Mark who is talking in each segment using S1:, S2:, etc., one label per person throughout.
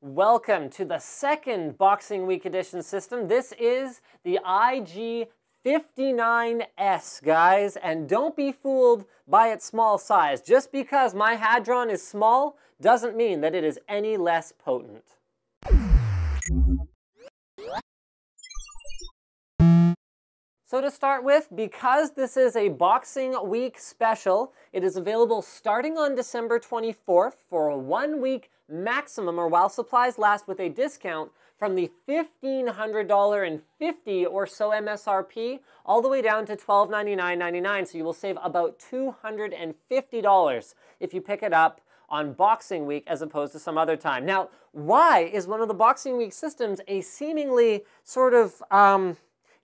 S1: Welcome to the second Boxing Week edition system. This is the IG-59S, guys, and don't be fooled by its small size. Just because my Hadron is small doesn't mean that it is any less potent. So to start with, because this is a Boxing Week special, it is available starting on December 24th for a 1-week maximum, or while supplies last, with a discount from the $1,500.50 or so MSRP all the way down to $1,299.99. So you will save about $250 if you pick it up on Boxing Week as opposed to some other time. Now, why is one of the Boxing Week systems a seemingly sort of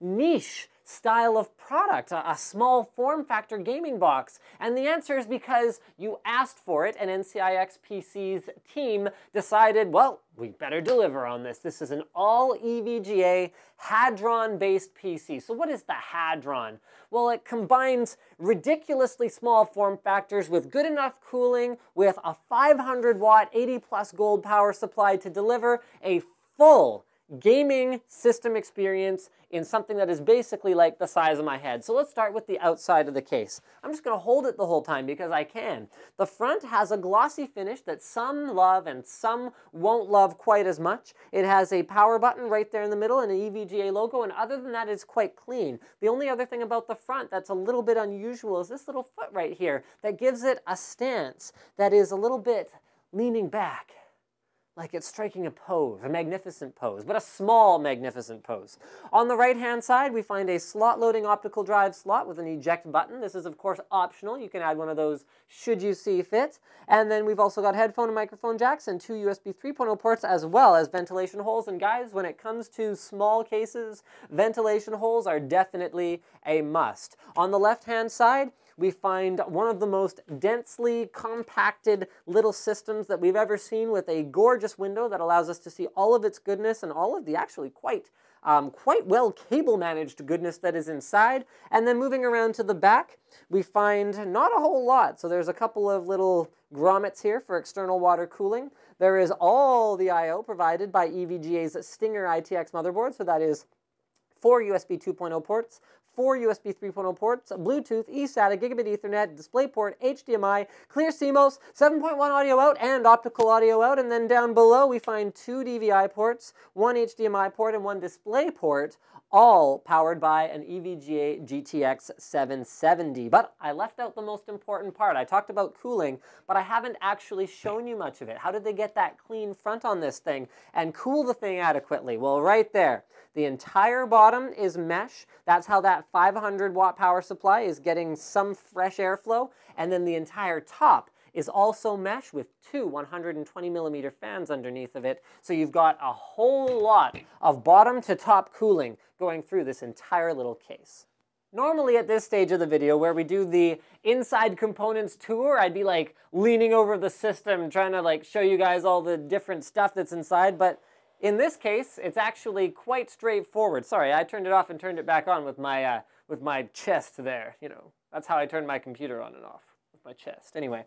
S1: niche style of product, a small form factor gaming box? And the answer is because you asked for it, and NCIXPC's team decided, well, we better deliver on this. This is an all-EVGA Hadron-based PC. So what is the Hadron? Well, it combines ridiculously small form factors with good enough cooling, with a 500-watt, 80-plus gold power supply to deliver a full gaming system experience in something that is basically like the size of my head. So let's start with the outside of the case. I'm just going to hold it the whole time because I can. The front has a glossy finish that some love and some won't love quite as much. It has a power button right there in the middle and an EVGA logo, and other than that, it's quite clean. The only other thing about the front that's a little bit unusual is this little foot right here that gives it a stance that is a little bit leaning back, like it's striking a pose, a magnificent pose, but a small magnificent pose. On the right-hand side, we find a slot-loading optical drive slot with an eject button. This is, of course, optional. You can add one of those should you see fit. And then we've also got headphone and microphone jacks and 2 USB 3.0 ports, as well as ventilation holes. And guys, when it comes to small cases, ventilation holes are definitely a must. On the left-hand side, we find one of the most densely compacted little systems that we've ever seen, with a gorgeous window that allows us to see all of its goodness and all of the actually quite well cable managed goodness that is inside. And then moving around to the back, we find not a whole lot. So there's a couple of little grommets here for external water cooling. There is all the I/O provided by EVGA's Stinger ITX motherboard. So that is 4 USB 2.0 ports, 4 USB 3.0 ports, Bluetooth, eSATA, Gigabit Ethernet, DisplayPort, HDMI, clear CMOS, 7.1 audio out, and optical audio out. And then down below we find 2 DVI ports, 1 HDMI port, and 1 DisplayPort, all powered by an EVGA GTX 770. But I left out the most important part. I talked about cooling, but I haven't actually shown you much of it. How did they get that clean front on this thing and cool the thing adequately? Well, right there. The entire bottom is mesh. That's how that 500-watt power supply is getting some fresh airflow. And then the entire top is also mesh with 2 120mm fans underneath of it. So you've got a whole lot of bottom to top cooling going through this entire little case. Normally at this stage of the video, where we do the inside components tour, I'd be like leaning over the system trying to like show you guys all the different stuff that's inside, but in this case, it's actually quite straightforward. Sorry, I turned it off and turned it back on with my chest there. You know, that's how I turn my computer on and off, with my chest. Anyway,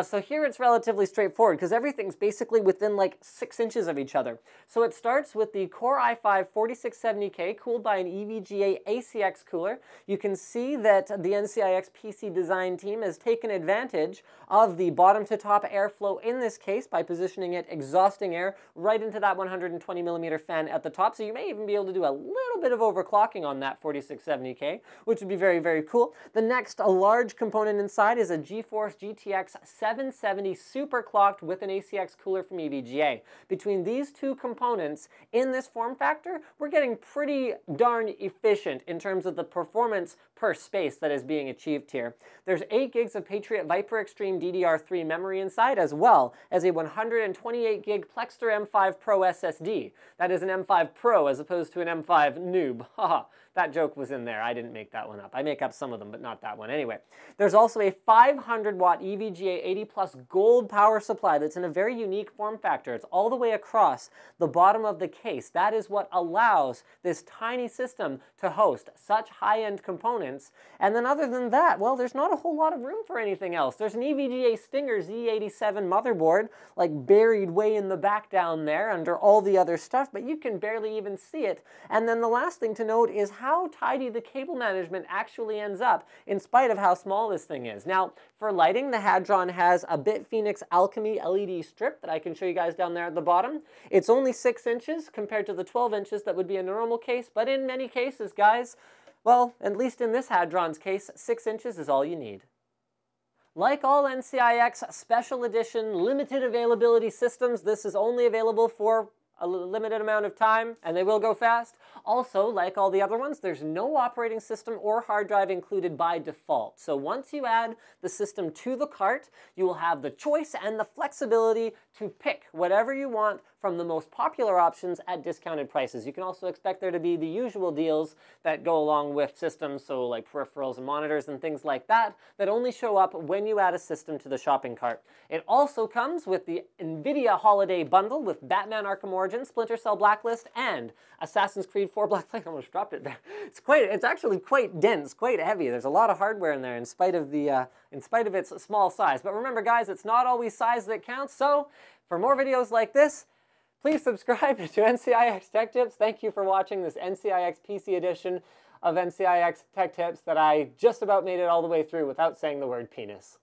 S1: so here it's relatively straightforward because everything's basically within like 6 inches of each other. So it starts with the Core i5 4670K cooled by an EVGA ACX cooler. You can see that the NCIXPC design team has taken advantage of the bottom to top airflow in this case by positioning it exhausting air right into that 120mm fan at the top. So you may even be able to do a little bit of overclocking on that 4670K, which would be very, very cool. The next large component inside is a GeForce GTX 770 super clocked with an ACX cooler from EVGA. Between these two components in this form factor, we're getting pretty darn efficient in terms of the performance per space that is being achieved here. There's 8 gigs of PATRIOT Viper Extreme DDR3 memory inside, as well as a 128 gig Plextor M5 Pro SSD. That is an M5 Pro as opposed to an M5 Noob. Haha, that joke was in there. I didn't make that one up. I make up some of them, but not that one. Anyway, there's also a 500-watt EVGA 80-plus gold power supply that's in a very unique form factor. It's all the way across the bottom of the case. That is what allows this tiny system to host such high-end components components. And then other than that, well, there's not a whole lot of room for anything else. There's an EVGA Stinger Z87 motherboard, like buried way in the back down there under all the other stuff, but you can barely even see it. And then the last thing to note is how tidy the cable management actually ends up, in spite of how small this thing is. Now, for lighting, the Hadron has a BitPhoenix Alchemy LED strip that I can show you guys down there at the bottom. It's only 6 inches compared to the 12 inches that would be in a normal case, but in many cases, guys, well, at least in this Hadron's case, 6 inches is all you need. Like all NCIX special edition limited availability systems, this is only available for a limited amount of time, and they will go fast. Also, like all the other ones, there's no operating system or hard drive included by default. So once you add the system to the cart, you will have the choice and the flexibility to pick whatever you want from the most popular options at discounted prices. You can also expect there to be the usual deals that go along with systems, so like peripherals and monitors and things like that, that only show up when you add a system to the shopping cart. It also comes with the NVIDIA Holiday Bundle with Batman Arkham Origins, Splinter Cell Blacklist, and Assassin's Creed 4 Black Flag. I almost dropped it there. It's actually quite dense, quite heavy. There's a lot of hardware in there in spite of its small size. But remember, guys, it's not always size that counts. So for more videos like this, please subscribe to NCIX Tech Tips. Thank you for watching this NCIX PC edition of NCIX Tech Tips that I just about made it all the way through without saying the word penis.